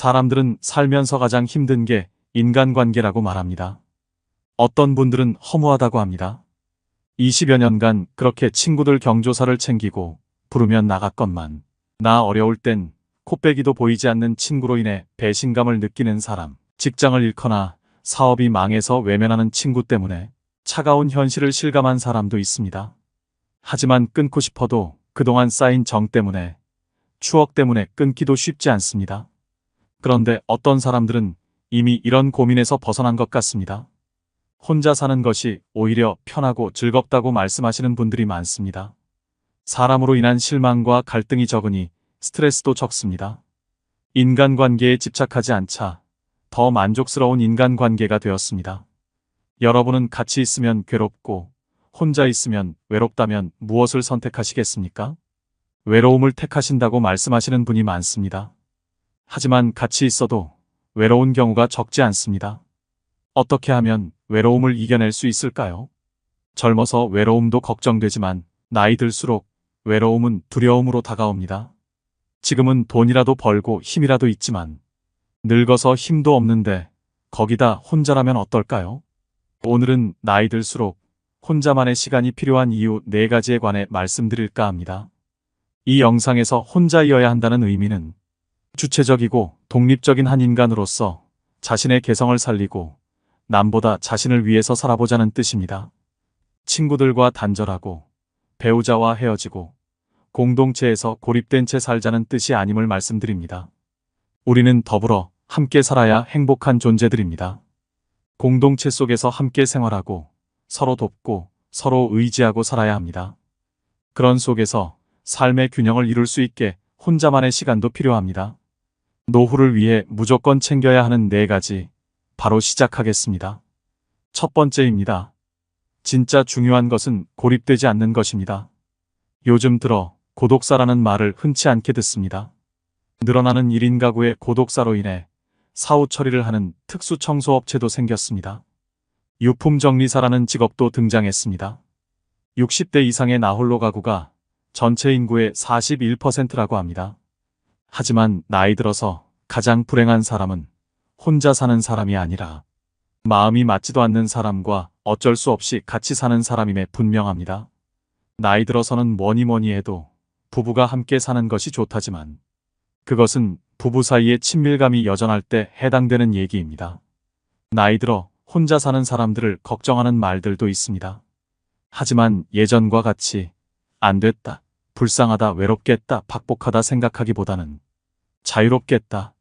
사람들은 살면서 가장 힘든 게 인간관계라고 말합니다. 어떤 분들은 허무하다고 합니다. 20여 년간 그렇게 친구들 경조사를 챙기고 부르면 나갔건만 나 어려울 땐 코빼기도 보이지 않는 친구로 인해 배신감을 느끼는 사람, 직장을 잃거나 사업이 망해서 외면하는 친구 때문에 차가운 현실을 실감한 사람도 있습니다. 하지만 끊고 싶어도 그동안 쌓인 정 때문에, 추억 때문에 끊기도 쉽지 않습니다. 그런데 어떤 사람들은 이미 이런 고민에서 벗어난 것 같습니다. 혼자 사는 것이 오히려 편하고 즐겁다고 말씀하시는 분들이 많습니다. 사람으로 인한 실망과 갈등이 적으니 스트레스도 적습니다. 인간관계에 집착하지 않자 더 만족스러운 인간관계가 되었습니다. 여러분은 같이 있으면 괴롭고 혼자 있으면 외롭다면 무엇을 선택하시겠습니까? 외로움을 택하신다고 말씀하시는 분이 많습니다. 하지만 같이 있어도 외로운 경우가 적지 않습니다. 어떻게 하면 외로움을 이겨낼 수 있을까요? 젊어서 외로움도 걱정되지만 나이 들수록 외로움은 두려움으로 다가옵니다. 지금은 돈이라도 벌고 힘이라도 있지만 늙어서 힘도 없는데 거기다 혼자라면 어떨까요? 오늘은 나이 들수록 혼자만의 시간이 필요한 이유 4가지에 관해 말씀드릴까 합니다. 이 영상에서 혼자여야 한다는 의미는 주체적이고 독립적인 한 인간으로서 자신의 개성을 살리고 남보다 자신을 위해서 살아보자는 뜻입니다. 친구들과 단절하고 배우자와 헤어지고 공동체에서 고립된 채 살자는 뜻이 아님을 말씀드립니다. 우리는 더불어 함께 살아야 행복한 존재들입니다. 공동체 속에서 함께 생활하고 서로 돕고 서로 의지하고 살아야 합니다. 그런 속에서 삶의 균형을 이룰 수 있게 혼자만의 시간도 필요합니다. 노후를 위해 무조건 챙겨야 하는 4가지, 바로 시작하겠습니다. 첫 번째입니다. 진짜 중요한 것은 고립되지 않는 것입니다. 요즘 들어 고독사라는 말을 흔치 않게 듣습니다. 늘어나는 1인 가구의 고독사로 인해 사후 처리를 하는 특수 청소업체도 생겼습니다. 유품정리사라는 직업도 등장했습니다. 60대 이상의 나홀로 가구가 전체 인구의 41%라고 합니다. 하지만 나이 들어서 가장 불행한 사람은 혼자 사는 사람이 아니라 마음이 맞지도 않는 사람과 어쩔 수 없이 같이 사는 사람임에 분명합니다. 나이 들어서는 뭐니 해도 부부가 함께 사는 것이 좋다지만 그것은 부부 사이의 친밀감이 여전할 때 해당되는 얘기입니다. 나이 들어 혼자 사는 사람들을 걱정하는 말들도 있습니다. 하지만 예전과 같이 안 됐다, 불쌍하다, 외롭겠다, 박복하다 생각하기보다는 자유롭겠다,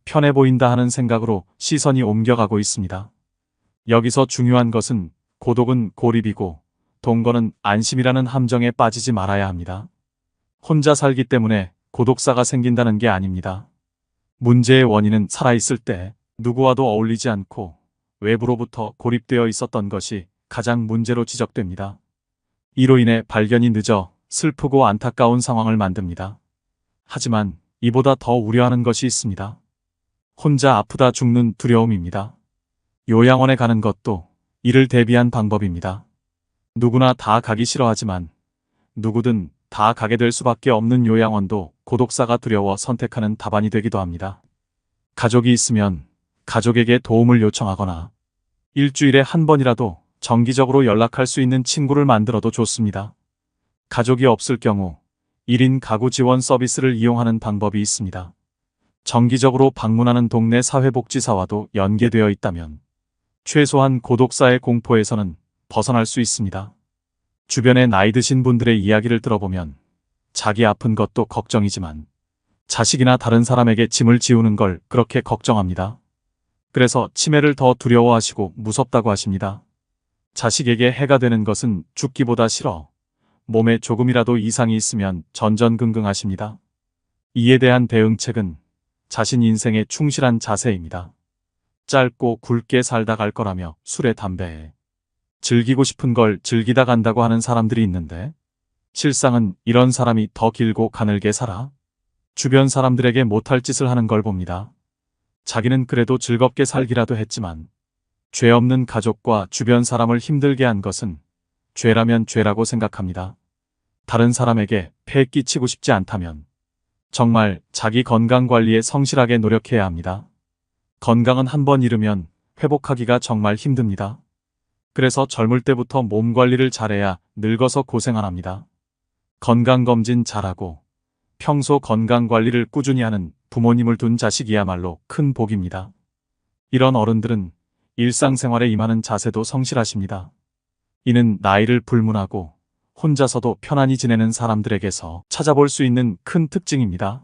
편해 보인다 하는 생각으로 시선이 옮겨가고 있습니다. 여기서 중요한 것은 고독은 고립이고 동거는 안심이라는 함정에 빠지지 말아야 합니다. 혼자 살기 때문에 고독사가 생긴다는 게 아닙니다. 문제의 원인은 살아있을 때 누구와도 어울리지 않고 외부로부터 고립되어 있었던 것이 가장 문제로 지적됩니다. 이로 인해 발견이 늦어 슬프고 안타까운 상황을 만듭니다. 하지만 이보다 더 우려하는 것이 있습니다. 혼자 아프다 죽는 두려움입니다. 요양원에 가는 것도 이를 대비한 방법입니다. 누구나 다 가기 싫어하지만 누구든 다 가게 될 수밖에 없는 요양원도 고독사가 두려워 선택하는 답안이 되기도 합니다. 가족이 있으면 가족에게 도움을 요청하거나 일주일에 한 번이라도 정기적으로 연락할 수 있는 친구를 만들어도 좋습니다. 가족이 없을 경우 1인 가구 지원 서비스를 이용하는 방법이 있습니다. 정기적으로 방문하는 동네 사회복지사와도 연계되어 있다면 최소한 고독사의 공포에서는 벗어날 수 있습니다. 주변의 나이 드신 분들의 이야기를 들어보면 자기 아픈 것도 걱정이지만 자식이나 다른 사람에게 짐을 지우는 걸 그렇게 걱정합니다. 그래서 치매를 더 두려워하시고 무섭다고 하십니다. 자식에게 해가 되는 것은 죽기보다 싫어 몸에 조금이라도 이상이 있으면 전전긍긍하십니다. 이에 대한 대응책은 자신 인생에 충실한 자세입니다. 짧고 굵게 살다 갈 거라며 술에 담배에 즐기고 싶은 걸 즐기다 간다고 하는 사람들이 있는데 실상은 이런 사람이 더 길고 가늘게 살아 주변 사람들에게 못할 짓을 하는 걸 봅니다. 자기는 그래도 즐겁게 살기라도 했지만 죄 없는 가족과 주변 사람을 힘들게 한 것은 죄라면 죄라고 생각합니다. 다른 사람에게 폐 끼치고 싶지 않다면 정말 자기 건강 관리에 성실하게 노력해야 합니다. 건강은 한 번 잃으면 회복하기가 정말 힘듭니다. 그래서 젊을 때부터 몸 관리를 잘해야 늙어서 고생 안 합니다. 건강검진 잘하고 평소 건강관리를 꾸준히 하는 부모님을 둔 자식이야말로 큰 복입니다. 이런 어른들은 일상생활에 임하는 자세도 성실하십니다. 이는 나이를 불문하고 혼자서도 편안히 지내는 사람들에게서 찾아볼 수 있는 큰 특징입니다.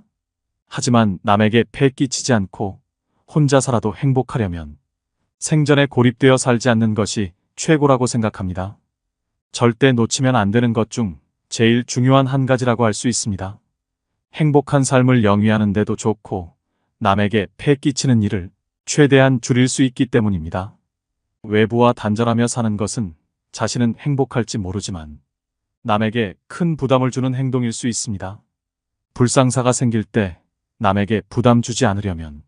하지만 남에게 폐 끼치지 않고 혼자 살아도 행복하려면 생전에 고립되어 살지 않는 것이 최고라고 생각합니다. 절대 놓치면 안 되는 것 중 제일 중요한 한 가지라고 할 수 있습니다. 행복한 삶을 영위하는 데도 좋고 남에게 폐 끼치는 일을 최대한 줄일 수 있기 때문입니다. 외부와 단절하며 사는 것은 자신은 행복할지 모르지만 남에게 큰 부담을 주는 행동일 수 있습니다. 불상사가 생길 때 남에게 부담 주지 않으려면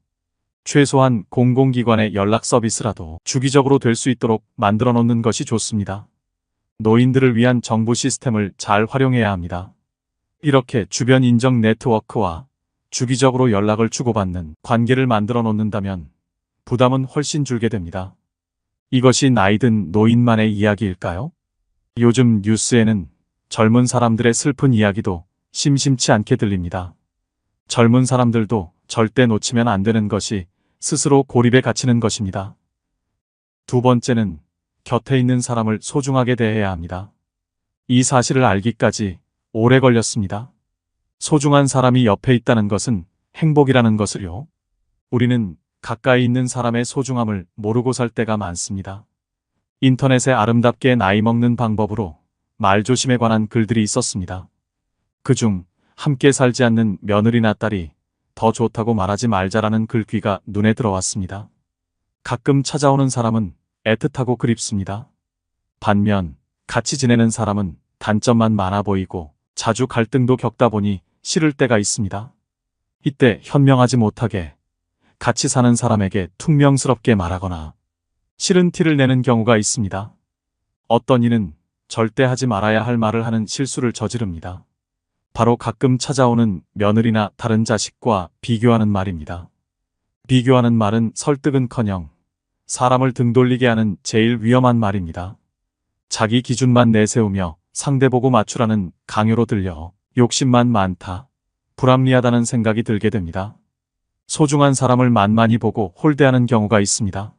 최소한 공공기관의 연락 서비스라도 주기적으로 될 수 있도록 만들어 놓는 것이 좋습니다. 노인들을 위한 정부 시스템을 잘 활용해야 합니다. 이렇게 주변 인정 네트워크와 주기적으로 연락을 주고받는 관계를 만들어 놓는다면 부담은 훨씬 줄게 됩니다. 이것이 나이든 노인만의 이야기일까요? 요즘 뉴스에는 젊은 사람들의 슬픈 이야기도 심심치 않게 들립니다. 젊은 사람들도 절대 놓치면 안 되는 것이 스스로 고립에 갇히는 것입니다. 두 번째는 곁에 있는 사람을 소중하게 대해야 합니다. 이 사실을 알기까지 오래 걸렸습니다. 소중한 사람이 옆에 있다는 것은 행복이라는 것을요. 우리는 가까이 있는 사람의 소중함을 모르고 살 때가 많습니다. 인터넷에 아름답게 나이 먹는 방법으로 말조심에 관한 글들이 있었습니다. 그중 함께 살지 않는 며느리나 딸이 더 좋다고 말하지 말자라는 글귀가 눈에 들어왔습니다. 가끔 찾아오는 사람은 애틋하고 그립습니다. 반면 같이 지내는 사람은 단점만 많아 보이고 자주 갈등도 겪다 보니 싫을 때가 있습니다. 이때 현명하지 못하게 같이 사는 사람에게 퉁명스럽게 말하거나 싫은 티를 내는 경우가 있습니다. 어떤 이는 절대 하지 말아야 할 말을 하는 실수를 저지릅니다. 바로 가끔 찾아오는 며느리나 다른 자식과 비교하는 말입니다. 비교하는 말은 설득은커녕 사람을 등 돌리게 하는 제일 위험한 말입니다. 자기 기준만 내세우며 상대 보고 맞추라는 강요로 들려 욕심만 많다, 불합리하다는 생각이 들게 됩니다. 소중한 사람을 만만히 보고 홀대하는 경우가 있습니다.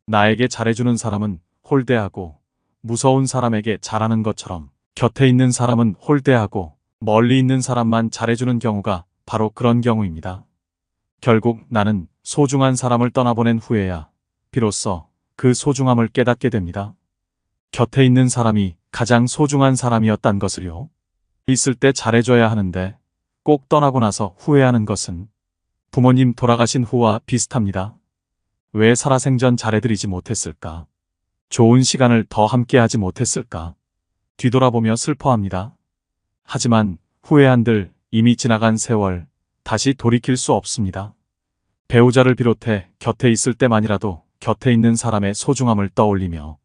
나에게 잘해주는 사람은 홀대하고 무서운 사람에게 잘하는 것처럼 곁에 있는 사람은 홀대하고 멀리 있는 사람만 잘해주는 경우가 바로 그런 경우입니다. 결국 나는 소중한 사람을 떠나보낸 후에야 비로소 그 소중함을 깨닫게 됩니다. 곁에 있는 사람이 가장 소중한 사람이었단 것을요. 있을 때 잘해줘야 하는데 꼭 떠나고 나서 후회하는 것은 부모님 돌아가신 후와 비슷합니다. 왜 살아생전 잘해드리지 못했을까? 좋은 시간을 더 함께하지 못했을까? 뒤돌아보며 슬퍼합니다. 하지만 후회한들 이미 지나간 세월 다시 돌이킬 수 없습니다. 배우자를 비롯해 곁에 있을 때만이라도 곁에 있는 사람의 소중함을 떠올리며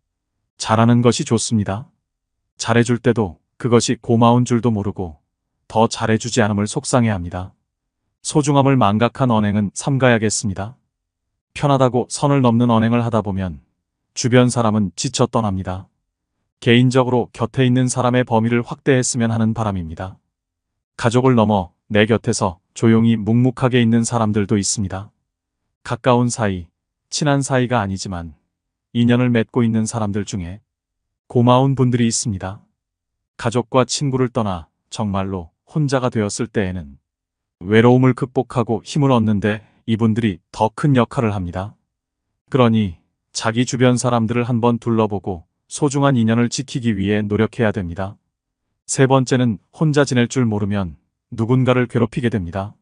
잘하는 것이 좋습니다. 잘해줄 때도 그것이 고마운 줄도 모르고 더 잘해주지 않음을 속상해합니다. 소중함을 망각한 언행은 삼가야겠습니다. 편하다고 선을 넘는 언행을 하다 보면 주변 사람은 지쳐 떠납니다. 개인적으로 곁에 있는 사람의 범위를 확대했으면 하는 바람입니다. 가족을 넘어 내 곁에서 조용히 묵묵하게 있는 사람들도 있습니다. 가까운 사이, 친한 사이가 아니지만 인연을 맺고 있는 사람들 중에 고마운 분들이 있습니다. 가족과 친구를 떠나 정말로 혼자가 되었을 때에는 외로움을 극복하고 힘을 얻는데 이분들이 더 큰 역할을 합니다. 그러니 자기 주변 사람들을 한번 둘러보고 소중한 인연을 지키기 위해 노력해야 됩니다. 세 번째는 혼자 지낼 줄 모르면 누군가를 괴롭히게 됩니다.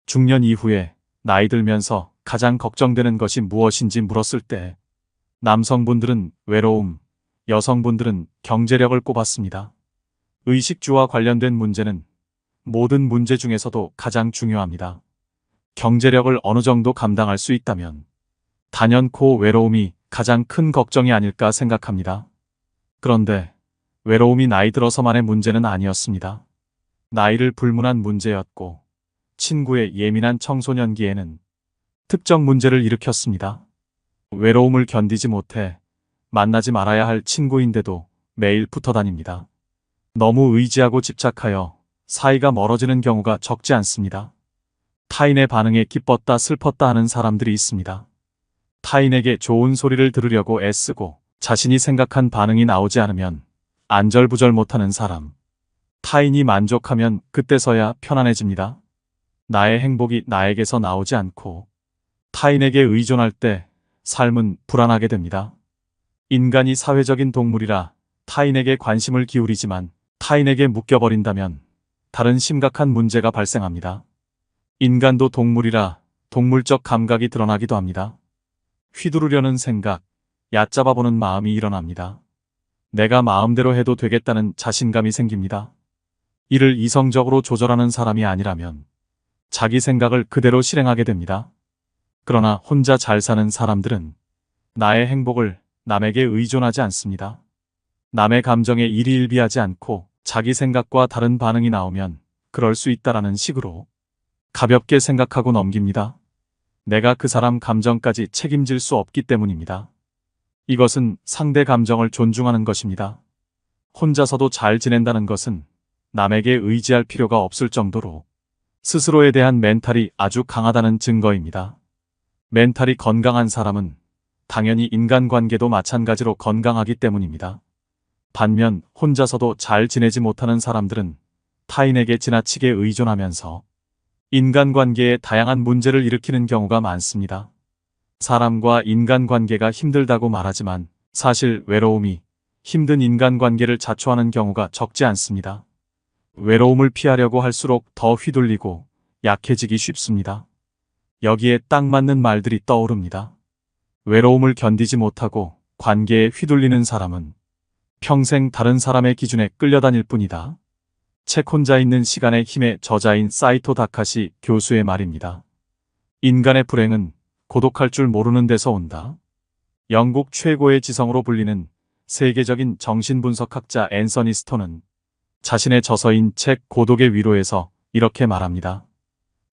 중년 이후에 나이 들면서 가장 걱정되는 것이 무엇인지 물었을 때 남성분들은 외로움, 여성분들은 경제력을 꼽았습니다. 의식주와 관련된 문제는 모든 문제 중에서도 가장 중요합니다. 경제력을 어느 정도 감당할 수 있다면 단연코 외로움이 가장 큰 걱정이 아닐까 생각합니다. 그런데 외로움이 나이 들어서만의 문제는 아니었습니다. 나이를 불문한 문제였고 친구의 예민한 청소년기에는 특정 문제를 일으켰습니다. 외로움을 견디지 못해 만나지 말아야 할 친구인데도 매일 붙어 다닙니다. 너무 의지하고 집착하여 사이가 멀어지는 경우가 적지 않습니다. 타인의 반응에 기뻤다 슬펐다 하는 사람들이 있습니다. 타인에게 좋은 소리를 들으려고 애쓰고 자신이 생각한 반응이 나오지 않으면 안절부절 못하는 사람. 타인이 만족하면 그때서야 편안해집니다. 나의 행복이 나에게서 나오지 않고 타인에게 의존할 때 삶은 불안하게 됩니다. 인간이 사회적인 동물이라 타인에게 관심을 기울이지만 타인에게 묶여버린다면 다른 심각한 문제가 발생합니다. 인간도 동물이라 동물적 감각이 드러나기도 합니다. 휘두르려는 생각, 얕잡아보는 마음이 일어납니다. 내가 마음대로 해도 되겠다는 자신감이 생깁니다. 이를 이성적으로 조절하는 사람이 아니라면 자기 생각을 그대로 실행하게 됩니다. 그러나 혼자 잘 사는 사람들은 나의 행복을 남에게 의존하지 않습니다. 남의 감정에 일희일비하지 않고 자기 생각과 다른 반응이 나오면 그럴 수 있다라는 식으로 가볍게 생각하고 넘깁니다. 내가 그 사람 감정까지 책임질 수 없기 때문입니다. 이것은 상대 감정을 존중하는 것입니다. 혼자서도 잘 지낸다는 것은 남에게 의지할 필요가 없을 정도로 스스로에 대한 멘탈이 아주 강하다는 증거입니다. 멘탈이 건강한 사람은 당연히 인간관계도 마찬가지로 건강하기 때문입니다. 반면 혼자서도 잘 지내지 못하는 사람들은 타인에게 지나치게 의존하면서 인간관계에 다양한 문제를 일으키는 경우가 많습니다. 사람과 인간관계가 힘들다고 말하지만 사실 외로움이 힘든 인간관계를 자초하는 경우가 적지 않습니다. 외로움을 피하려고 할수록 더 휘둘리고 약해지기 쉽습니다. 여기에 딱 맞는 말들이 떠오릅니다. 외로움을 견디지 못하고 관계에 휘둘리는 사람은 평생 다른 사람의 기준에 끌려다닐 뿐이다. 책 혼자 있는 시간의 힘의 저자인 사이토 다카시 교수의 말입니다. 인간의 불행은 고독할 줄 모르는 데서 온다. 영국 최고의 지성으로 불리는 세계적인 정신분석학자 앤서니 스톤은 자신의 저서인 책 고독의 위로에서 이렇게 말합니다.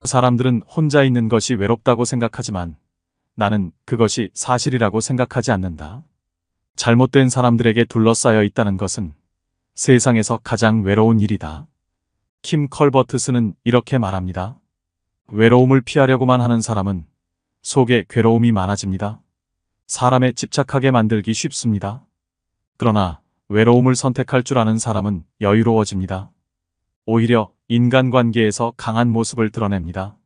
사람들은 혼자 있는 것이 외롭다고 생각하지만 나는 그것이 사실이라고 생각하지 않는다. 잘못된 사람들에게 둘러싸여 있다는 것은 세상에서 가장 외로운 일이다. 킴 컬버트스는 이렇게 말합니다. 외로움을 피하려고만 하는 사람은 속에 괴로움이 많아집니다. 사람에 집착하게 만들기 쉽습니다. 그러나 외로움을 선택할 줄 아는 사람은 여유로워집니다. 오히려 인간관계에서 강한 모습을 드러냅니다.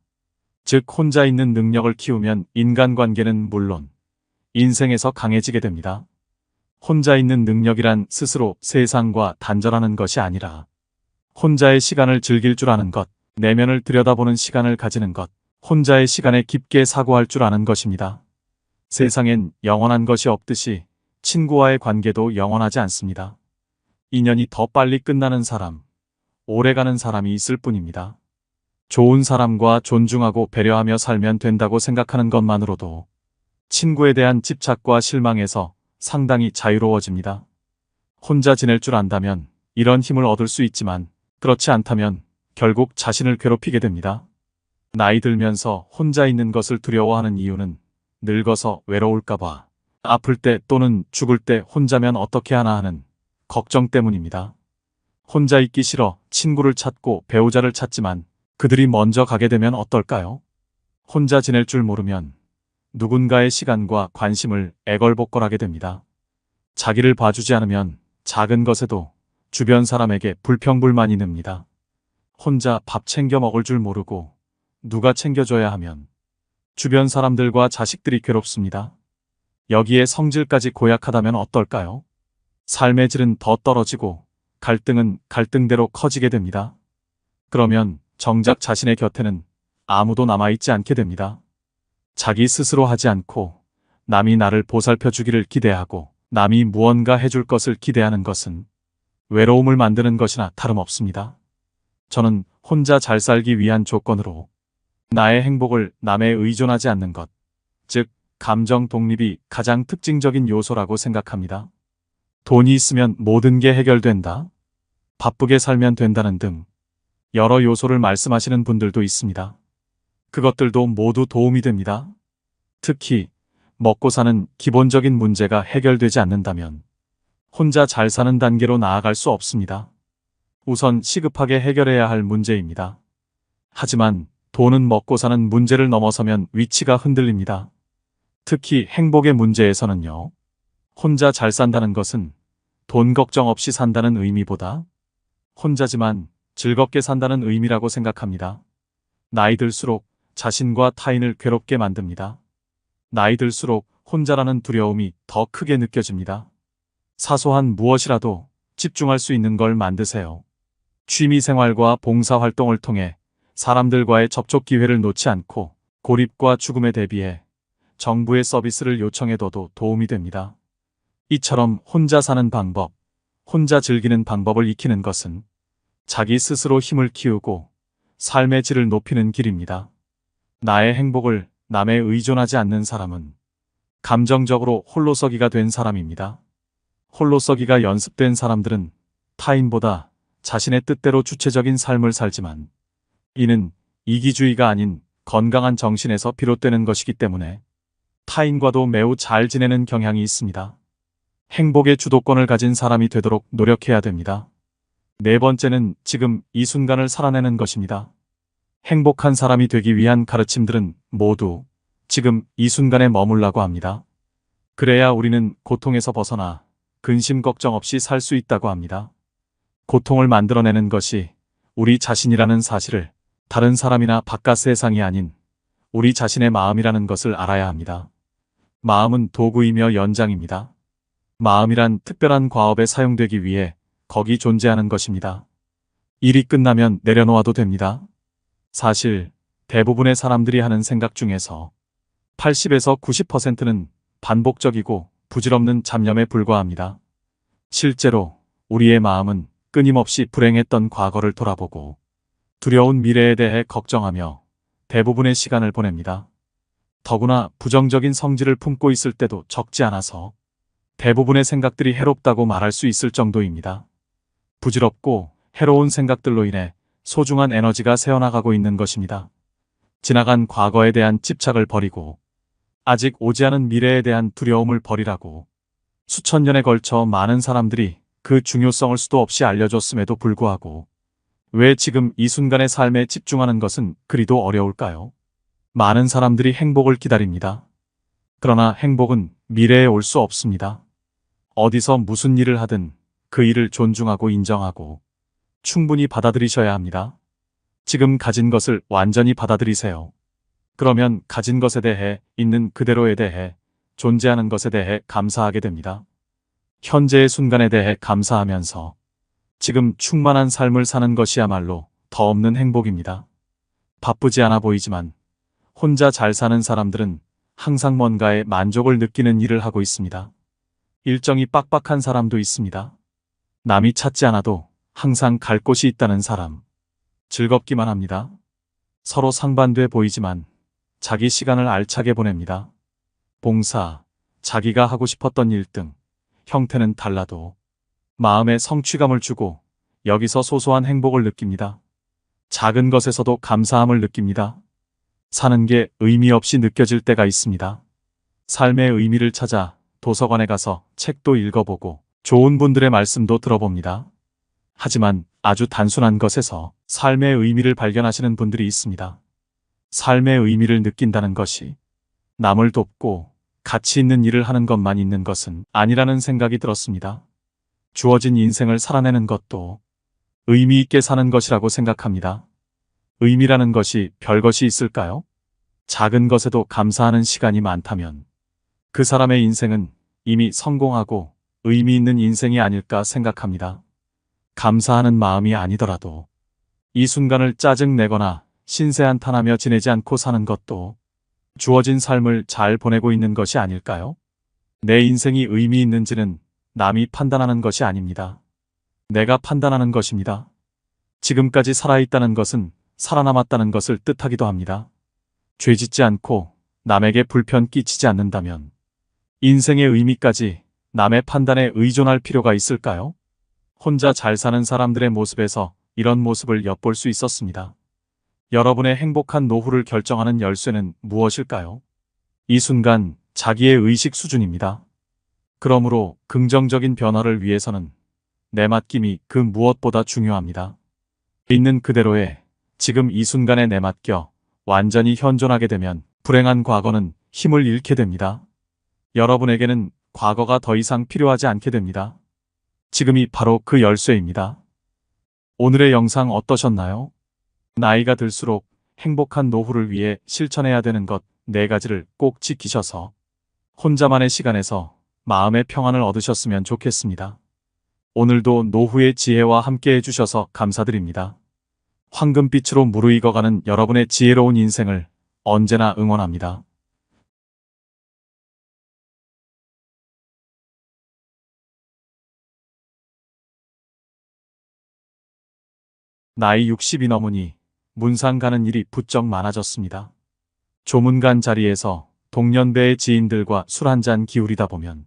즉 혼자 있는 능력을 키우면 인간관계는 물론 인생에서 강해지게 됩니다. 혼자 있는 능력이란 스스로 세상과 단절하는 것이 아니라 혼자의 시간을 즐길 줄 아는 것, 내면을 들여다보는 시간을 가지는 것, 혼자의 시간에 깊게 사고할 줄 아는 것입니다. 세상엔 영원한 것이 없듯이 친구와의 관계도 영원하지 않습니다. 인연이 더 빨리 끝나는 사람, 오래가는 사람이 있을 뿐입니다. 좋은 사람과 존중하고 배려하며 살면 된다고 생각하는 것만으로도 친구에 대한 집착과 실망에서 상당히 자유로워집니다. 혼자 지낼 줄 안다면 이런 힘을 얻을 수 있지만 그렇지 않다면 결국 자신을 괴롭히게 됩니다. 나이 들면서 혼자 있는 것을 두려워하는 이유는 늙어서 외로울까봐, 아플 때 또는 죽을 때 혼자면 어떻게 하나 하는 걱정 때문입니다. 혼자 있기 싫어 친구를 찾고 배우자를 찾지만 그들이 먼저 가게 되면 어떨까요? 혼자 지낼 줄 모르면 누군가의 시간과 관심을 애걸복걸하게 됩니다. 자기를 봐주지 않으면 작은 것에도 주변 사람에게 불평불만이 늡니다. 혼자 밥 챙겨 먹을 줄 모르고 누가 챙겨줘야 하면 주변 사람들과 자식들이 괴롭습니다. 여기에 성질까지 고약하다면 어떨까요? 삶의 질은 더 떨어지고 갈등은 갈등대로 커지게 됩니다. 그러면 정작 자신의 곁에는 아무도 남아있지 않게 됩니다. 자기 스스로 하지 않고 남이 나를 보살펴 주기를 기대하고 남이 무언가 해줄 것을 기대하는 것은 외로움을 만드는 것이나 다름없습니다. 저는 혼자 잘 살기 위한 조건으로 나의 행복을 남에 의존하지 않는 것, 즉 감정 독립이 가장 특징적인 요소라고 생각합니다. 돈이 있으면 모든 게 해결된다. 바쁘게 살면 된다는 등 여러 요소를 말씀하시는 분들도 있습니다. 그것들도 모두 도움이 됩니다. 특히 먹고 사는 기본적인 문제가 해결되지 않는다면 혼자 잘 사는 단계로 나아갈 수 없습니다. 우선 시급하게 해결해야 할 문제입니다. 하지만 돈은 먹고 사는 문제를 넘어서면 위치가 흔들립니다. 특히 행복의 문제에서는요. 혼자 잘 산다는 것은 돈 걱정 없이 산다는 의미보다 혼자지만 즐겁게 산다는 의미라고 생각합니다. 나이 들수록 자신과 타인을 괴롭게 만듭니다. 나이 들수록 혼자라는 두려움이 더 크게 느껴집니다. 사소한 무엇이라도 집중할 수 있는 걸 만드세요. 취미생활과 봉사활동을 통해 사람들과의 접촉 기회를 놓지 않고 고립과 죽음에 대비해 정부의 서비스를 요청해둬도 도움이 됩니다. 이처럼 혼자 사는 방법, 혼자 즐기는 방법을 익히는 것은 자기 스스로 힘을 키우고 삶의 질을 높이는 길입니다. 나의 행복을 남에 의존하지 않는 사람은 감정적으로 홀로서기가 된 사람입니다. 홀로서기가 연습된 사람들은 타인보다 자신의 뜻대로 주체적인 삶을 살지만 이는 이기주의가 아닌 건강한 정신에서 비롯되는 것이기 때문에 타인과도 매우 잘 지내는 경향이 있습니다. 행복의 주도권을 가진 사람이 되도록 노력해야 됩니다. 네 번째는 지금 이 순간을 살아내는 것입니다. 행복한 사람이 되기 위한 가르침들은 모두 지금 이 순간에 머물라고 합니다. 그래야 우리는 고통에서 벗어나 근심 걱정 없이 살 수 있다고 합니다. 고통을 만들어내는 것이 우리 자신이라는 사실을 다른 사람이나 바깥 세상이 아닌 우리 자신의 마음이라는 것을 알아야 합니다. 마음은 도구이며 연장입니다. 마음이란 특별한 과업에 사용되기 위해 거기 존재하는 것입니다. 일이 끝나면 내려놓아도 됩니다. 사실 대부분의 사람들이 하는 생각 중에서 80에서 90%는 반복적이고 부질없는 잡념에 불과합니다. 실제로 우리의 마음은 끊임없이 불행했던 과거를 돌아보고 두려운 미래에 대해 걱정하며 대부분의 시간을 보냅니다. 더구나 부정적인 성질을 품고 있을 때도 적지 않아서 대부분의 생각들이 해롭다고 말할 수 있을 정도입니다. 부질없고 해로운 생각들로 인해 소중한 에너지가 새어나가고 있는 것입니다. 지나간 과거에 대한 집착을 버리고 아직 오지 않은 미래에 대한 두려움을 버리라고 수천 년에 걸쳐 많은 사람들이 그 중요성을 수도 없이 알려줬음에도 불구하고 왜 지금 이 순간의 삶에 집중하는 것은 그리도 어려울까요? 많은 사람들이 행복을 기다립니다. 그러나 행복은 미래에 올 수 없습니다. 어디서 무슨 일을 하든 그 일을 존중하고 인정하고 충분히 받아들이셔야 합니다. 지금 가진 것을 완전히 받아들이세요. 그러면 가진 것에 대해, 있는 그대로에 대해, 존재하는 것에 대해 감사하게 됩니다. 현재의 순간에 대해 감사하면서 지금 충만한 삶을 사는 것이야말로 더 없는 행복입니다. 바쁘지 않아 보이지만 혼자 잘 사는 사람들은 항상 뭔가에 만족을 느끼는 일을 하고 있습니다. 일정이 빡빡한 사람도 있습니다. 남이 찾지 않아도 항상 갈 곳이 있다는 사람. 즐겁기만 합니다. 서로 상반돼 보이지만 자기 시간을 알차게 보냅니다. 봉사, 자기가 하고 싶었던 일 등 형태는 달라도 마음에 성취감을 주고 여기서 소소한 행복을 느낍니다. 작은 것에서도 감사함을 느낍니다. 사는 게 의미 없이 느껴질 때가 있습니다. 삶의 의미를 찾아 도서관에 가서 책도 읽어보고 좋은 분들의 말씀도 들어봅니다. 하지만 아주 단순한 것에서 삶의 의미를 발견하시는 분들이 있습니다. 삶의 의미를 느낀다는 것이 남을 돕고 가치 있는 일을 하는 것만 있는 것은 아니라는 생각이 들었습니다. 주어진 인생을 살아내는 것도 의미 있게 사는 것이라고 생각합니다. 의미라는 것이 별것이 있을까요? 작은 것에도 감사하는 시간이 많다면 그 사람의 인생은 이미 성공하고 의미 있는 인생이 아닐까 생각합니다. 감사하는 마음이 아니더라도 이 순간을 짜증내거나 신세한탄하며 지내지 않고 사는 것도 주어진 삶을 잘 보내고 있는 것이 아닐까요? 내 인생이 의미 있는지는 남이 판단하는 것이 아닙니다. 내가 판단하는 것입니다. 지금까지 살아있다는 것은 살아남았다는 것을 뜻하기도 합니다. 죄짓지 않고 남에게 불편 끼치지 않는다면 인생의 의미까지 남의 판단에 의존할 필요가 있을까요? 혼자 잘 사는 사람들의 모습에서 이런 모습을 엿볼 수 있었습니다. 여러분의 행복한 노후를 결정하는 열쇠는 무엇일까요? 이 순간 자기의 의식 수준입니다. 그러므로 긍정적인 변화를 위해서는 내 맡김이 그 무엇보다 중요합니다. 있는 그대로의 지금 이 순간에 내맡겨 완전히 현존하게 되면 불행한 과거는 힘을 잃게 됩니다. 여러분에게는 과거가 더 이상 필요하지 않게 됩니다. 지금이 바로 그 열쇠입니다. 오늘의 영상 어떠셨나요? 나이가 들수록 행복한 노후를 위해 실천해야 되는 것 4가지를 꼭 지키셔서 혼자만의 시간에서 마음의 평안을 얻으셨으면 좋겠습니다. 오늘도 노후의 지혜와 함께 해주셔서 감사드립니다. 황금빛으로 무르익어가는 여러분의 지혜로운 인생을 언제나 응원합니다. 나이 60이 넘으니 문상 가는 일이 부쩍 많아졌습니다. 조문관 자리에서 동년배의 지인들과 술 한잔 기울이다 보면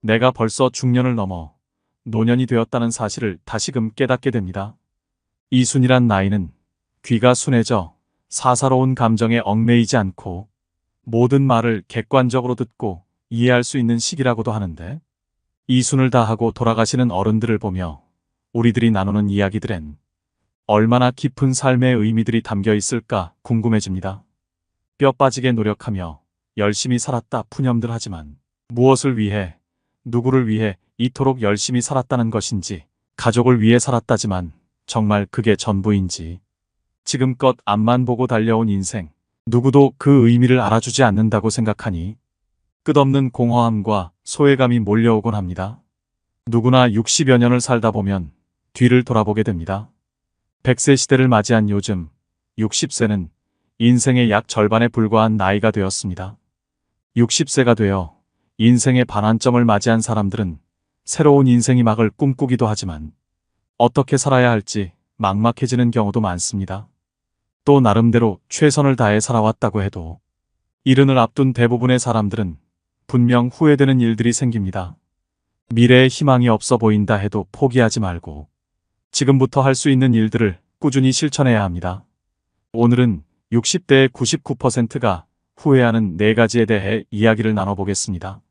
내가 벌써 중년을 넘어 노년이 되었다는 사실을 다시금 깨닫게 됩니다. 이 순이란 나이는 귀가 순해져 사사로운 감정에 얽매이지 않고 모든 말을 객관적으로 듣고 이해할 수 있는 시기라고도 하는데, 이 순을 다하고 돌아가시는 어른들을 보며 우리들이 나누는 이야기들엔 얼마나 깊은 삶의 의미들이 담겨 있을까 궁금해집니다. 뼈 빠지게 노력하며 열심히 살았다 푸념들 하지만 무엇을 위해, 누구를 위해 이토록 열심히 살았다는 것인지, 가족을 위해 살았다지만 정말 그게 전부인지, 지금껏 앞만 보고 달려온 인생, 누구도 그 의미를 알아주지 않는다고 생각하니 끝없는 공허함과 소외감이 몰려오곤 합니다. 누구나 60여 년을 살다 보면 뒤를 돌아보게 됩니다. 100세 시대를 맞이한 요즘 60세는 인생의 약 절반에 불과한 나이가 되었습니다. 60세가 되어 인생의 반환점을 맞이한 사람들은 새로운 인생이 막을 꿈꾸기도 하지만 어떻게 살아야 할지 막막해지는 경우도 많습니다. 또 나름대로 최선을 다해 살아왔다고 해도 이른을 앞둔 대부분의 사람들은 분명 후회되는 일들이 생깁니다. 미래에 희망이 없어 보인다 해도 포기하지 말고 지금부터 할 수 있는 일들을 꾸준히 실천해야 합니다. 오늘은 60대의 99%가 후회하는 4가지에 대해 이야기를 나눠보겠습니다.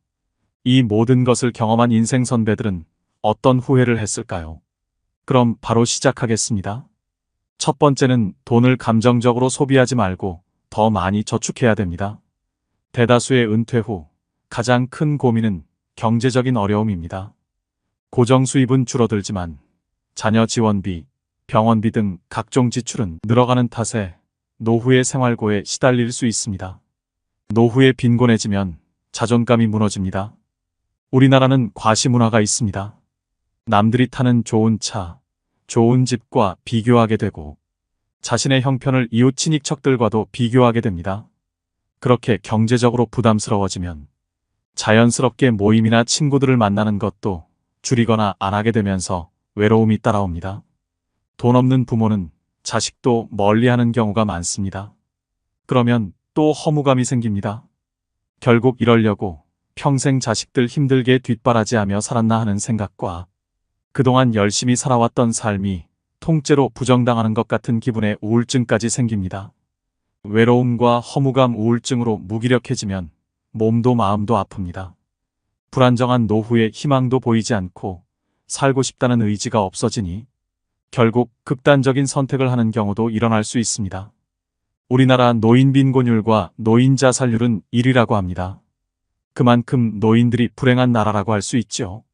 이 모든 것을 경험한 인생 선배들은 어떤 후회를 했을까요? 그럼 바로 시작하겠습니다. 첫 번째는 돈을 감정적으로 소비하지 말고 더 많이 저축해야 됩니다. 대다수의 은퇴 후 가장 큰 고민은 경제적인 어려움입니다. 고정 수입은 줄어들지만 자녀 지원비, 병원비 등 각종 지출은 늘어가는 탓에 노후의 생활고에 시달릴 수 있습니다. 노후에 빈곤해지면 자존감이 무너집니다. 우리나라는 과시문화가 있습니다. 남들이 타는 좋은 차, 좋은 집과 비교하게 되고 자신의 형편을 이웃 친인척들과도 비교하게 됩니다. 그렇게 경제적으로 부담스러워지면 자연스럽게 모임이나 친구들을 만나는 것도 줄이거나 안 하게 되면서 외로움이 따라옵니다. 돈 없는 부모는 자식도 멀리하는 경우가 많습니다. 그러면 또 허무감이 생깁니다. 결국 이러려고 평생 자식들 힘들게 뒷바라지하며 살았나 하는 생각과 그동안 열심히 살아왔던 삶이 통째로 부정당하는 것 같은 기분의 우울증까지 생깁니다. 외로움과 허무감, 우울증으로 무기력해지면 몸도 마음도 아픕니다. 불안정한 노후에 희망도 보이지 않고 살고 싶다는 의지가 없어지니 결국 극단적인 선택을 하는 경우도 일어날 수 있습니다. 우리나라 노인 빈곤율과 노인 자살률은 1위라고 합니다. 그만큼 노인들이 불행한 나라라고 할 수 있죠.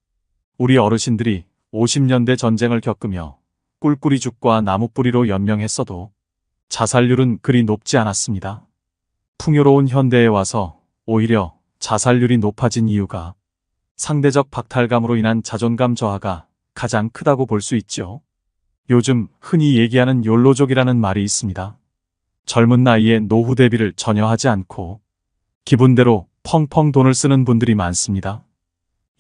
우리 어르신들이 50년대 전쟁을 겪으며 꿀꿀이 죽과 나무뿌리로 연명했어도 자살률은 그리 높지 않았습니다. 풍요로운 현대에 와서 오히려 자살률이 높아진 이유가 상대적 박탈감으로 인한 자존감 저하가 가장 크다고 볼 수 있죠. 요즘 흔히 얘기하는 욜로족이라는 말이 있습니다. 젊은 나이에 노후 대비를 전혀 하지 않고 기분대로 펑펑 돈을 쓰는 분들이 많습니다.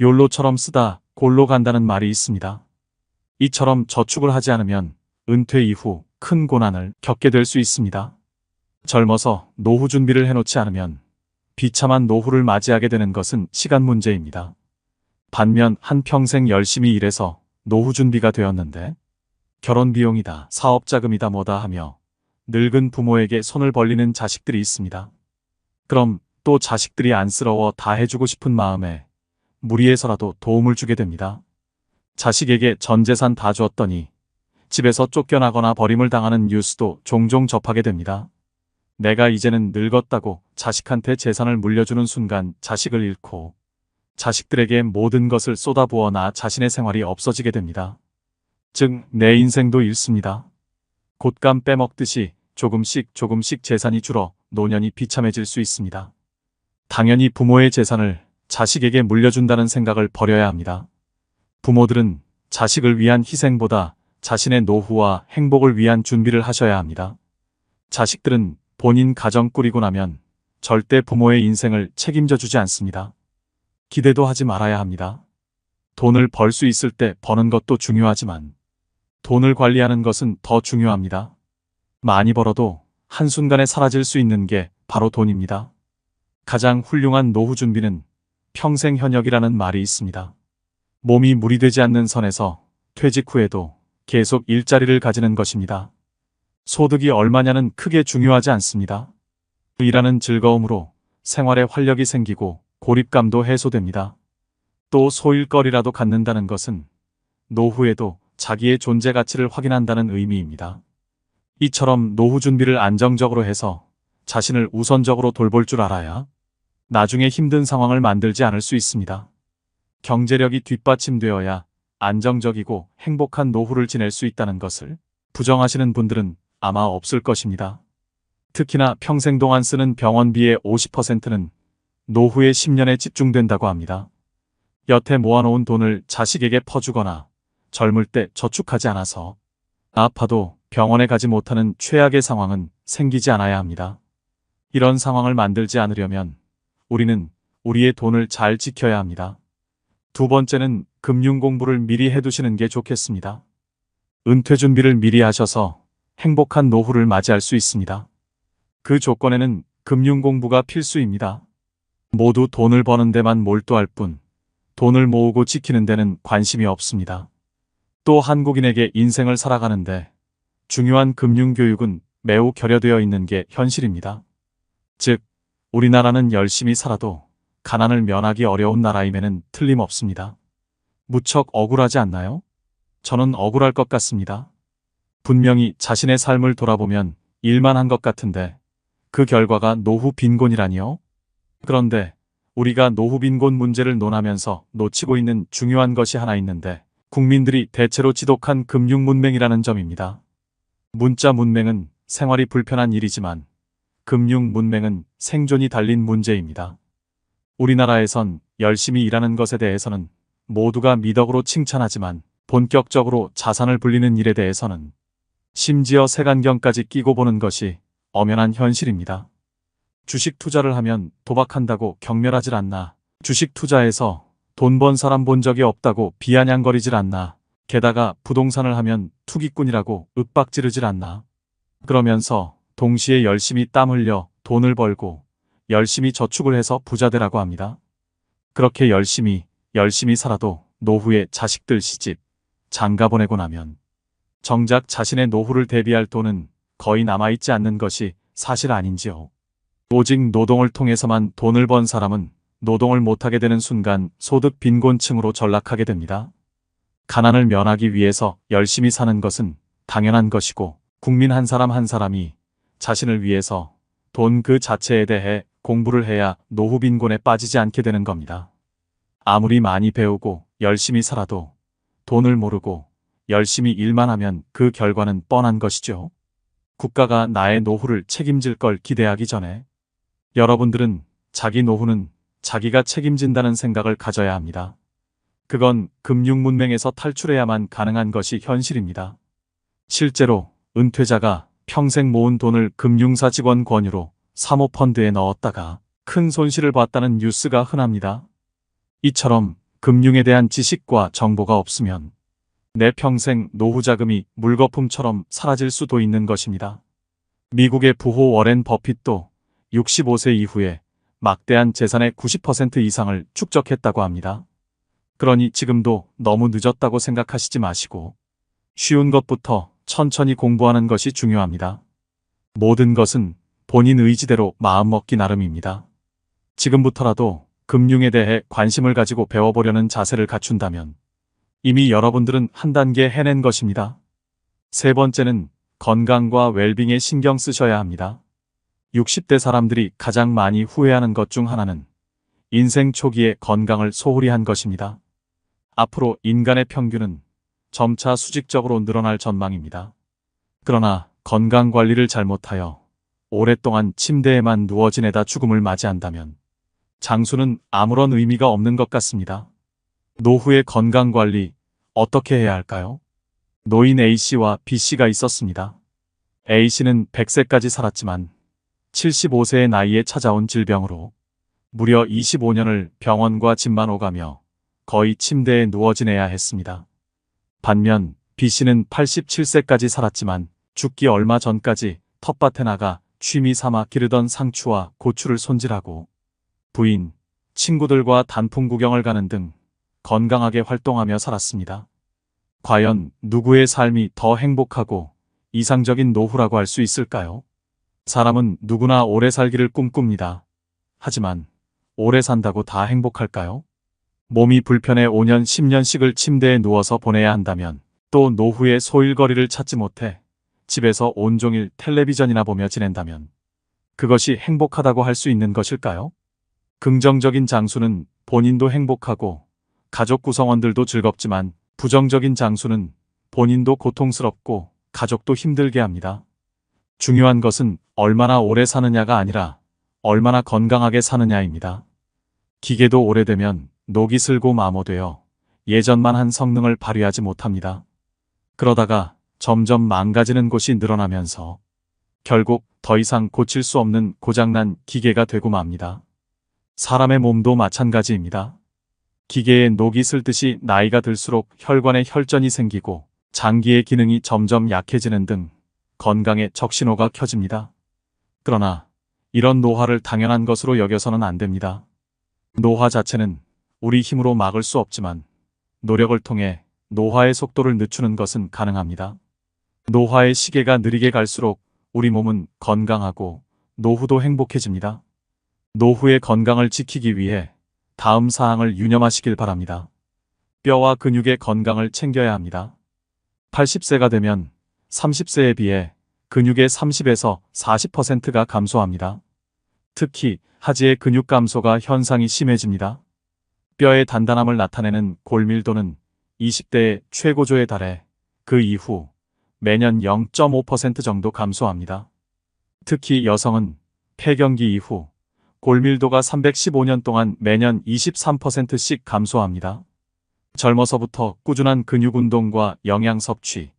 욜로처럼 쓰다 골로 간다는 말이 있습니다. 이처럼 저축을 하지 않으면 은퇴 이후 큰 고난을 겪게 될 수 있습니다. 젊어서 노후 준비를 해놓지 않으면 비참한 노후를 맞이하게 되는 것은 시간 문제입니다. 반면 한평생 열심히 일해서 노후 준비가 되었는데 결혼 비용이다, 사업 자금이다 뭐다 하며 늙은 부모에게 손을 벌리는 자식들이 있습니다. 그럼 또 자식들이 안쓰러워 다 해주고 싶은 마음에 무리해서라도 도움을 주게 됩니다. 자식에게 전 재산 다 주었더니 집에서 쫓겨나거나 버림을 당하는 뉴스도 종종 접하게 됩니다. 내가 이제는 늙었다고 자식한테 재산을 물려주는 순간 자식을 잃고 자식들에게 모든 것을 쏟아부어 나 자신의 생활이 없어지게 됩니다. 즉, 내 인생도 잃습니다. 곶감 빼먹듯이 조금씩 재산이 줄어 노년이 비참해질 수 있습니다. 당연히 부모의 재산을 자식에게 물려준다는 생각을 버려야 합니다. 부모들은 자식을 위한 희생보다 자신의 노후와 행복을 위한 준비를 하셔야 합니다. 자식들은 본인 가정 꾸리고 나면 절대 부모의 인생을 책임져 주지 않습니다. 기대도 하지 말아야 합니다. 돈을 벌 수 있을 때 버는 것도 중요하지만 돈을 관리하는 것은 더 중요합니다. 많이 벌어도 한순간에 사라질 수 있는 게 바로 돈입니다. 가장 훌륭한 노후 준비는 평생 현역이라는 말이 있습니다. 몸이 무리되지 않는 선에서 퇴직 후에도 계속 일자리를 가지는 것입니다. 소득이 얼마냐는 크게 중요하지 않습니다. 일하는 즐거움으로 생활에 활력이 생기고 고립감도 해소됩니다. 또 소일거리라도 갖는다는 것은 노후에도 자기의 존재 가치를 확인한다는 의미입니다. 이처럼 노후 준비를 안정적으로 해서 자신을 우선적으로 돌볼 줄 알아야 나중에 힘든 상황을 만들지 않을 수 있습니다. 경제력이 뒷받침되어야 안정적이고 행복한 노후를 지낼 수 있다는 것을 부정하시는 분들은 아마 없을 것입니다. 특히나 평생 동안 쓰는 병원비의 50%는 노후의 10년에 집중된다고 합니다. 여태 모아놓은 돈을 자식에게 퍼주거나 젊을 때 저축하지 않아서 아파도 병원에 가지 못하는 최악의 상황은 생기지 않아야 합니다. 이런 상황을 만들지 않으려면 우리는 우리의 돈을 잘 지켜야 합니다. 두 번째는 금융 공부를 미리 해두시는 게 좋겠습니다. 은퇴 준비를 미리 하셔서 행복한 노후를 맞이할 수 있습니다. 그 조건에는 금융 공부가 필수입니다. 모두 돈을 버는 데만 몰두할 뿐 돈을 모으고 지키는 데는 관심이 없습니다. 또 한국인에게 인생을 살아가는데 중요한 금융교육은 매우 결여되어 있는 게 현실입니다. 즉, 우리나라는 열심히 살아도 가난을 면하기 어려운 나라임에는 틀림없습니다. 무척 억울하지 않나요? 저는 억울할 것 같습니다. 분명히 자신의 삶을 돌아보면 일만 한 것 같은데 그 결과가 노후 빈곤이라니요? 그런데 우리가 노후 빈곤 문제를 논하면서 놓치고 있는 중요한 것이 하나 있는데 국민들이 대체로 지독한 금융 문맹이라는 점입니다. 문자 문맹은 생활이 불편한 일이지만 금융 문맹은 생존이 달린 문제입니다. 우리나라에선 열심히 일하는 것에 대해서는 모두가 미덕으로 칭찬하지만 본격적으로 자산을 불리는 일에 대해서는 심지어 색안경까지 끼고 보는 것이 엄연한 현실입니다. 주식 투자를 하면 도박한다고 경멸하질 않나. 주식 투자에서 돈 번 사람 본 적이 없다고 비아냥거리질 않나. 게다가 부동산을 하면 투기꾼이라고 윽박지르질 않나. 그러면서 동시에 열심히 땀 흘려 돈을 벌고 열심히 저축을 해서 부자 되라고 합니다. 그렇게 열심히 살아도 노후에 자식들 시집, 장가 보내고 나면 정작 자신의 노후를 대비할 돈은 거의 남아있지 않는 것이 사실 아닌지요. 오직 노동을 통해서만 돈을 번 사람은 노동을 못하게 되는 순간 소득 빈곤층으로 전락하게 됩니다. 가난을 면하기 위해서 열심히 사는 것은 당연한 것이고 국민 한 사람 한 사람이 자신을 위해서 돈 그 자체에 대해 공부를 해야 노후 빈곤에 빠지지 않게 되는 겁니다. 아무리 많이 배우고 열심히 살아도 돈을 모르고 열심히 일만 하면 그 결과는 뻔한 것이죠. 국가가 나의 노후를 책임질 걸 기대하기 전에 여러분들은 자기 노후는 자기가 책임진다는 생각을 가져야 합니다. 그건 금융 문맹에서 탈출해야만 가능한 것이 현실입니다. 실제로 은퇴자가 평생 모은 돈을 금융사 직원 권유로 사모펀드에 넣었다가 큰 손실을 봤다는 뉴스가 흔합니다. 이처럼 금융에 대한 지식과 정보가 없으면 내 평생 노후 자금이 물거품처럼 사라질 수도 있는 것입니다. 미국의 부호 워렌 버핏도 65세 이후에 막대한 재산의 90% 이상을 축적했다고 합니다. 그러니 지금도 너무 늦었다고 생각하시지 마시고 쉬운 것부터 천천히 공부하는 것이 중요합니다. 모든 것은 본인 의지대로 마음먹기 나름입니다. 지금부터라도 금융에 대해 관심을 가지고 배워보려는 자세를 갖춘다면 이미 여러분들은 한 단계 해낸 것입니다. 세 번째는 건강과 웰빙에 신경 쓰셔야 합니다. 60대 사람들이 가장 많이 후회하는 것 중 하나는 인생 초기에 건강을 소홀히 한 것입니다. 앞으로 인간의 평균은 점차 수직적으로 늘어날 전망입니다. 그러나 건강 관리를 잘못하여 오랫동안 침대에만 누워 지내다 죽음을 맞이한다면 장수는 아무런 의미가 없는 것 같습니다. 노후의 건강 관리 어떻게 해야 할까요? 노인 A씨와 B씨가 있었습니다. A씨는 100세까지 살았지만 75세의 나이에 찾아온 질병으로 무려 25년을 병원과 집만 오가며 거의 침대에 누워 지내야 했습니다. 반면 B씨는 87세까지 살았지만 죽기 얼마 전까지 텃밭에 나가 취미 삼아 기르던 상추와 고추를 손질하고 부인, 친구들과 단풍 구경을 가는 등 건강하게 활동하며 살았습니다. 과연 누구의 삶이 더 행복하고 이상적인 노후라고 할 수 있을까요? 사람은 누구나 오래 살기를 꿈꿉니다. 하지만 오래 산다고 다 행복할까요? 몸이 불편해 5년, 10년씩을 침대에 누워서 보내야 한다면 또 노후에 소일거리를 찾지 못해 집에서 온종일 텔레비전이나 보며 지낸다면 그것이 행복하다고 할 수 있는 것일까요? 긍정적인 장수는 본인도 행복하고 가족 구성원들도 즐겁지만 부정적인 장수는 본인도 고통스럽고 가족도 힘들게 합니다. 중요한 것은 얼마나 오래 사느냐가 아니라 얼마나 건강하게 사느냐입니다. 기계도 오래되면 녹이 슬고 마모되어 예전만 한 성능을 발휘하지 못합니다. 그러다가 점점 망가지는 곳이 늘어나면서 결국 더 이상 고칠 수 없는 고장난 기계가 되고 맙니다. 사람의 몸도 마찬가지입니다. 기계에 녹이 슬듯이 나이가 들수록 혈관에 혈전이 생기고 장기의 기능이 점점 약해지는 등 건강에 적신호가 켜집니다. 그러나 이런 노화를 당연한 것으로 여겨서는 안 됩니다. 노화 자체는 우리 힘으로 막을 수 없지만 노력을 통해 노화의 속도를 늦추는 것은 가능합니다. 노화의 시계가 느리게 갈수록 우리 몸은 건강하고 노후도 행복해집니다. 노후의 건강을 지키기 위해 다음 사항을 유념하시길 바랍니다. 뼈와 근육의 건강을 챙겨야 합니다. 80세가 되면 30세에 비해 근육의 30에서 40%가 감소합니다. 특히 하지의 근육 감소가 현상이 심해집니다. 뼈의 단단함을 나타내는 골밀도는 20대의 최고조에 달해 그 이후 매년 0.5% 정도 감소합니다. 특히 여성은 폐경기 이후 골밀도가 315년 동안 매년 23%씩 감소합니다. 젊어서부터 꾸준한 근육 운동과 영양 섭취,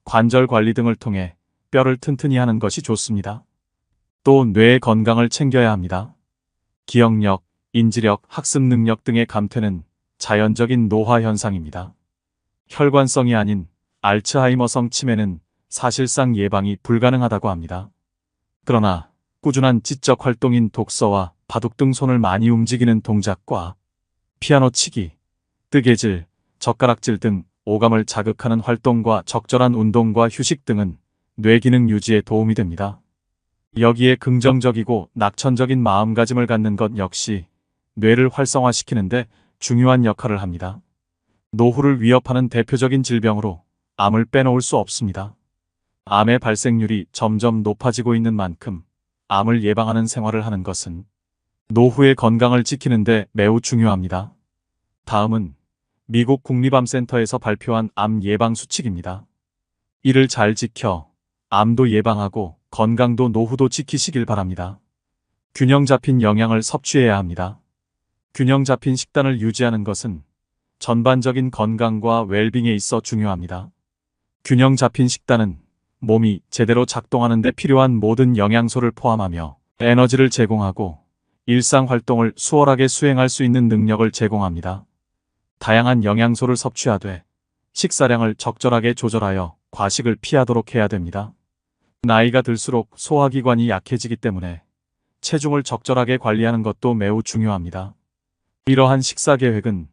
관절 관리 등을 통해 뼈를 튼튼히 하는 것이 좋습니다. 또 뇌의 건강을 챙겨야 합니다. 기억력, 인지력, 학습 능력 등의 감퇴는 자연적인 노화 현상입니다. 혈관성이 아닌 알츠하이머성 치매는 사실상 예방이 불가능하다고 합니다. 그러나 꾸준한 지적 활동인 독서와 바둑 등 손을 많이 움직이는 동작과 피아노 치기, 뜨개질, 젓가락질 등 오감을 자극하는 활동과 적절한 운동과 휴식 등은 뇌 기능 유지에 도움이 됩니다. 여기에 긍정적이고 낙천적인 마음가짐을 갖는 것 역시 뇌를 활성화시키는데 중요한 역할을 합니다. 노후를 위협하는 대표적인 질병으로 암을 빼놓을 수 없습니다. 암의 발생률이 점점 높아지고 있는 만큼 암을 예방하는 생활을 하는 것은 노후의 건강을 지키는데 매우 중요합니다. 다음은 미국 국립암센터에서 발표한 암 예방 수칙입니다. 이를 잘 지켜 암도 예방하고 건강도 노후도 지키시길 바랍니다. 균형 잡힌 영양을 섭취해야 합니다. 균형 잡힌 식단을 유지하는 것은 전반적인 건강과 웰빙에 있어 중요합니다. 균형 잡힌 식단은 몸이 제대로 작동하는 데 필요한 모든 영양소를 포함하며 에너지를 제공하고 일상 활동을 수월하게 수행할 수 있는 능력을 제공합니다. 다양한 영양소를 섭취하되 식사량을 적절하게 조절하여 과식을 피하도록 해야 됩니다. 나이가 들수록 소화기관이 약해지기 때문에 체중을 적절하게 관리하는 것도 매우 중요합니다. 이러한 식사 계획은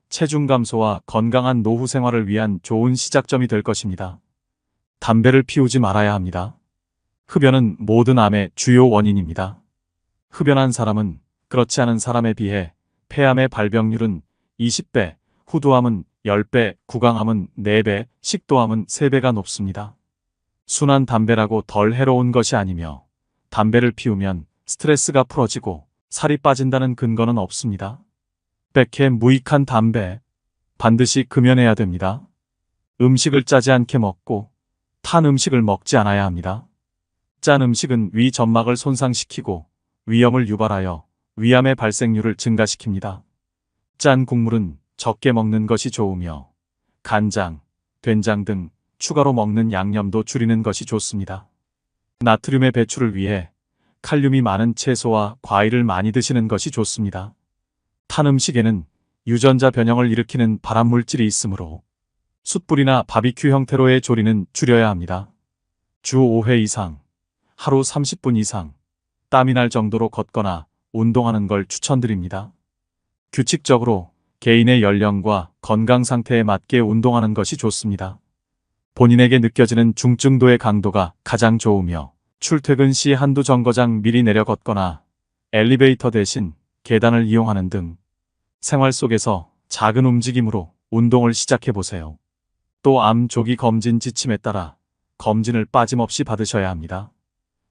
체중 감소와 건강한 노후 생활을 위한 좋은 시작점이 될 것입니다. 담배를 피우지 말아야 합니다. 흡연은 모든 암의 주요 원인입니다. 흡연한 사람은 그렇지 않은 사람에 비해 폐암의 발병률은 20배, 후두암은 10배, 구강암은 4배, 식도암은 3배가 높습니다. 순한 담배라고 덜 해로운 것이 아니며 담배를 피우면 스트레스가 풀어지고 살이 빠진다는 근거는 없습니다. 백해 무익한 담배, 반드시 금연해야 됩니다. 음식을 짜지 않게 먹고 탄 음식을 먹지 않아야 합니다. 짠 음식은 위 점막을 손상시키고 위염을 유발하여 위암의 발생률을 증가시킵니다. 짠 국물은 적게 먹는 것이 좋으며 간장, 된장 등 추가로 먹는 양념도 줄이는 것이 좋습니다. 나트륨의 배출을 위해 칼륨이 많은 채소와 과일을 많이 드시는 것이 좋습니다. 탄 음식에는 유전자 변형을 일으키는 발암물질이 있으므로 숯불이나 바비큐 형태로의 조리는 줄여야 합니다. 주 5회 이상, 하루 30분 이상, 땀이 날 정도로 걷거나 운동하는 걸 추천드립니다. 규칙적으로 개인의 연령과 건강 상태에 맞게 운동하는 것이 좋습니다. 본인에게 느껴지는 중증도의 강도가 가장 좋으며 출퇴근 시 한두 정거장 미리 내려 걷거나 엘리베이터 대신 계단을 이용하는 등 생활 속에서 작은 움직임으로 운동을 시작해 보세요. 또 암 조기 검진 지침에 따라 검진을 빠짐없이 받으셔야 합니다.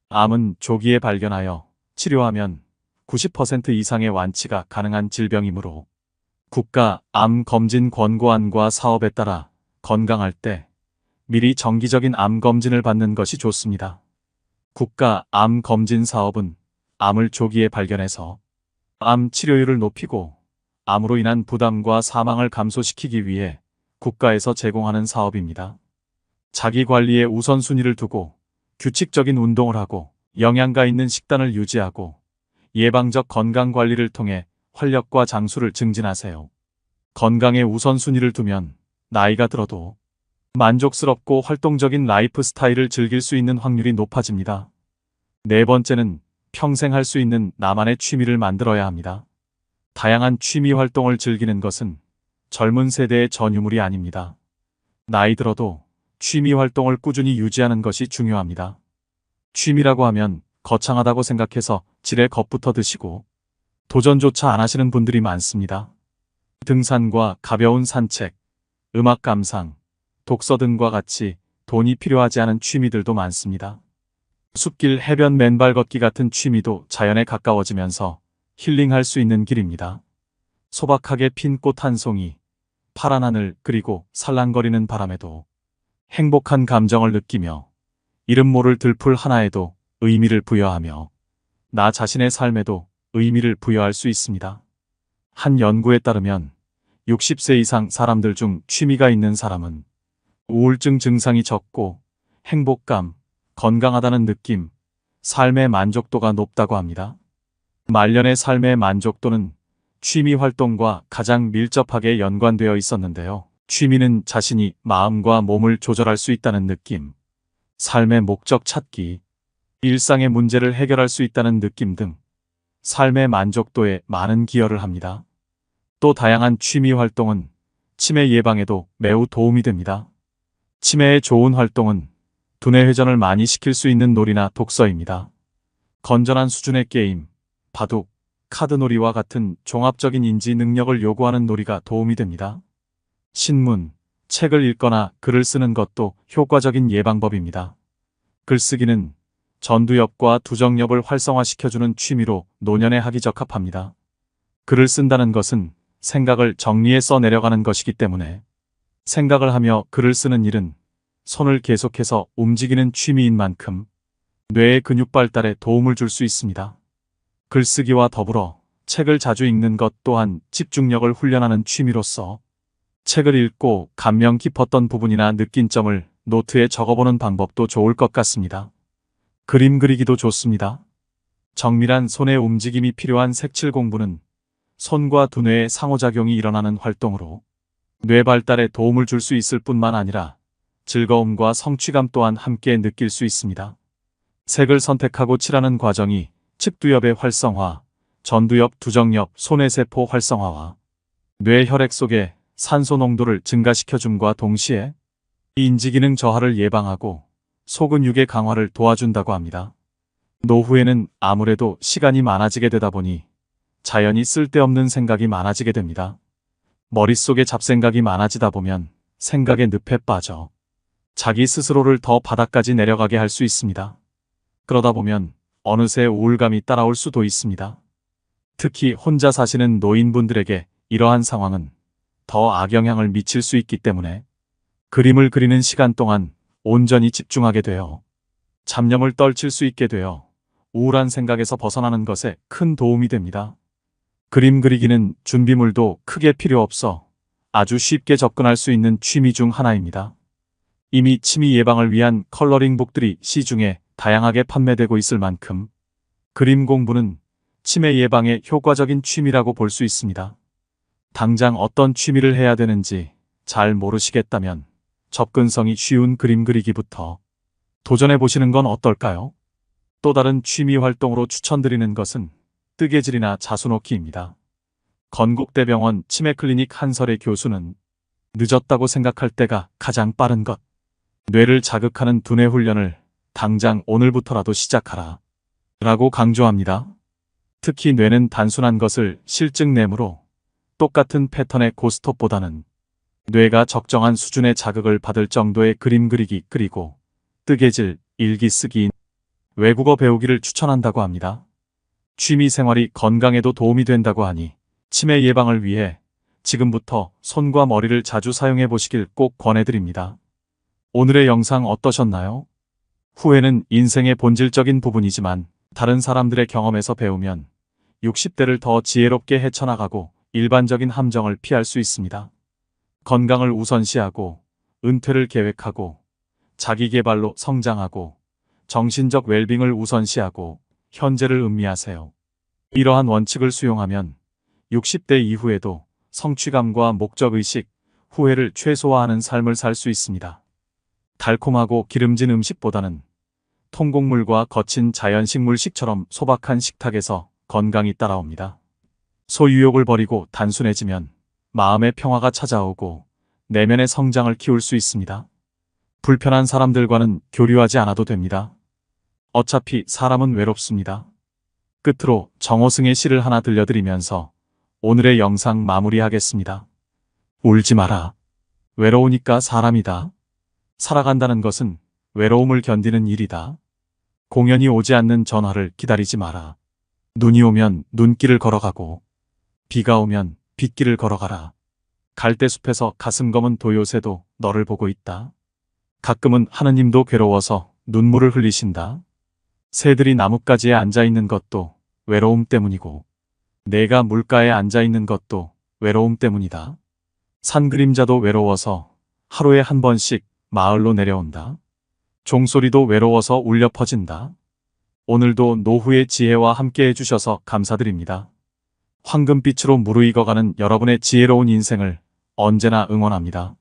암은 조기에 발견하여 치료하면 90% 이상의 완치가 가능한 질병이므로 국가 암 검진 권고안과 사업에 따라 건강할 때 미리 정기적인 암 검진을 받는 것이 좋습니다. 국가 암 검진 사업은 암을 조기에 발견해서 암 치료율을 높이고 암으로 인한 부담과 사망을 감소시키기 위해 국가에서 제공하는 사업입니다. 자기 관리에 우선순위를 두고 규칙적인 운동을 하고 영양가 있는 식단을 유지하고 예방적 건강관리를 통해 활력과 장수를 증진하세요. 건강에 우선순위를 두면 나이가 들어도 만족스럽고 활동적인 라이프 스타일을 즐길 수 있는 확률이 높아집니다. 네 번째는 평생 할 수 있는 나만의 취미를 만들어야 합니다. 다양한 취미 활동을 즐기는 것은 젊은 세대의 전유물이 아닙니다. 나이 들어도 취미 활동을 꾸준히 유지하는 것이 중요합니다. 취미라고 하면 거창하다고 생각해서 지레 겁부터 드시고 도전조차 안 하시는 분들이 많습니다. 등산과 가벼운 산책, 음악 감상, 독서 등과 같이 돈이 필요하지 않은 취미들도 많습니다. 숲길 해변 맨발 걷기 같은 취미도 자연에 가까워지면서 힐링할 수 있는 길입니다. 소박하게 핀 꽃 한 송이, 파란 하늘 그리고 살랑거리는 바람에도 행복한 감정을 느끼며 이름 모를 들풀 하나에도 의미를 부여하며 나 자신의 삶에도 의미를 부여할 수 있습니다. 한 연구에 따르면 60세 이상 사람들 중 취미가 있는 사람은 우울증 증상이 적고 행복감, 건강하다는 느낌, 삶의 만족도가 높다고 합니다. 말년의 삶의 만족도는 취미 활동과 가장 밀접하게 연관되어 있었는데요. 취미는 자신이 마음과 몸을 조절할 수 있다는 느낌, 삶의 목적 찾기, 일상의 문제를 해결할 수 있다는 느낌 등 삶의 만족도에 많은 기여를 합니다. 또 다양한 취미 활동은 치매 예방에도 매우 도움이 됩니다. 치매에 좋은 활동은 두뇌 회전을 많이 시킬 수 있는 놀이나 독서입니다. 건전한 수준의 게임, 바둑, 카드놀이와 같은 종합적인 인지 능력을 요구하는 놀이가 도움이 됩니다. 신문, 책을 읽거나 글을 쓰는 것도 효과적인 예방법입니다. 글쓰기는 전두엽과 두정엽을 활성화시켜주는 취미로 노년에 하기 적합합니다. 글을 쓴다는 것은 생각을 정리해 써내려가는 것이기 때문에 생각을 하며 글을 쓰는 일은 손을 계속해서 움직이는 취미인 만큼 뇌의 근육 발달에 도움을 줄 수 있습니다. 글쓰기와 더불어 책을 자주 읽는 것 또한 집중력을 훈련하는 취미로서 책을 읽고 감명 깊었던 부분이나 느낀 점을 노트에 적어보는 방법도 좋을 것 같습니다. 그림 그리기도 좋습니다. 정밀한 손의 움직임이 필요한 색칠 공부는 손과 두뇌의 상호작용이 일어나는 활동으로 뇌 발달에 도움을 줄 수 있을 뿐만 아니라 즐거움과 성취감 또한 함께 느낄 수 있습니다. 색을 선택하고 칠하는 과정이 측두엽의 활성화, 전두엽, 두정엽, 손해세포 활성화와 뇌 혈액 속에 산소 농도를 증가시켜줌과 동시에 인지기능 저하를 예방하고 소근육의 강화를 도와준다고 합니다. 노후에는 아무래도 시간이 많아지게 되다 보니 자연히 쓸데없는 생각이 많아지게 됩니다. 머릿속에 잡생각이 많아지다 보면 생각의 늪에 빠져 자기 스스로를 더 바닥까지 내려가게 할 수 있습니다. 그러다 보면 어느새 우울감이 따라올 수도 있습니다. 특히 혼자 사시는 노인분들에게 이러한 상황은 더 악영향을 미칠 수 있기 때문에 그림을 그리는 시간 동안 온전히 집중하게 되어 잡념을 떨칠 수 있게 되어 우울한 생각에서 벗어나는 것에 큰 도움이 됩니다. 그림 그리기는 준비물도 크게 필요 없어 아주 쉽게 접근할 수 있는 취미 중 하나입니다. 이미 치미 예방을 위한 컬러링북들이 시중에 다양하게 판매되고 있을 만큼 그림 공부는 치매 예방에 효과적인 취미라고 볼 수 있습니다. 당장 어떤 취미를 해야 되는지 잘 모르시겠다면 접근성이 쉬운 그림 그리기부터 도전해 보시는 건 어떨까요? 또 다른 취미 활동으로 추천드리는 것은 뜨개질이나 자수놓기입니다. 건국대병원 치매클리닉 한설의 교수는 늦었다고 생각할 때가 가장 빠른 것. 뇌를 자극하는 두뇌 훈련을 당장 오늘부터라도 시작하라 라고 강조합니다. 특히 뇌는 단순한 것을 실증내므로 똑같은 패턴의 고스톱보다는 뇌가 적정한 수준의 자극을 받을 정도의 그림 그리기 그리고 뜨개질, 일기 쓰기, 외국어 배우기를 추천한다고 합니다. 취미 생활이 건강에도 도움이 된다고 하니 치매 예방을 위해 지금부터 손과 머리를 자주 사용해 보시길 꼭 권해드립니다. 오늘의 영상 어떠셨나요? 후회는 인생의 본질적인 부분이지만 다른 사람들의 경험에서 배우면 60대를 더 지혜롭게 헤쳐나가고 일반적인 함정을 피할 수 있습니다. 건강을 우선시하고 은퇴를 계획하고 자기 개발로 성장하고 정신적 웰빙을 우선시하고 현재를 음미하세요. 이러한 원칙을 수용하면 60대 이후에도 성취감과 목적의식, 후회를 최소화하는 삶을 살 수 있습니다. 달콤하고 기름진 음식보다는 통곡물과 거친 자연식물식처럼 소박한 식탁에서 건강이 따라옵니다. 소유욕을 버리고 단순해지면 마음의 평화가 찾아오고 내면의 성장을 키울 수 있습니다. 불편한 사람들과는 교류하지 않아도 됩니다. 어차피 사람은 외롭습니다. 끝으로 정호승의 시를 하나 들려드리면서 오늘의 영상 마무리하겠습니다. 울지 마라. 외로우니까 사람이다. 살아간다는 것은 외로움을 견디는 일이다. 공연이 오지 않는 전화를 기다리지 마라. 눈이 오면 눈길을 걸어가고 비가 오면 빗길을 걸어가라. 갈대숲에서 가슴 검은 도요새도 너를 보고 있다. 가끔은 하느님도 괴로워서 눈물을 흘리신다. 새들이 나뭇가지에 앉아있는 것도 외로움 때문이고 내가 물가에 앉아있는 것도 외로움 때문이다. 산 그림자도 외로워서 하루에 한 번씩 마을로 내려온다. 종소리도 외로워서 울려 퍼진다. 오늘도 노후의 지혜와 함께 해주셔서 감사드립니다. 황금빛으로 무르익어가는 여러분의 지혜로운 인생을 언제나 응원합니다.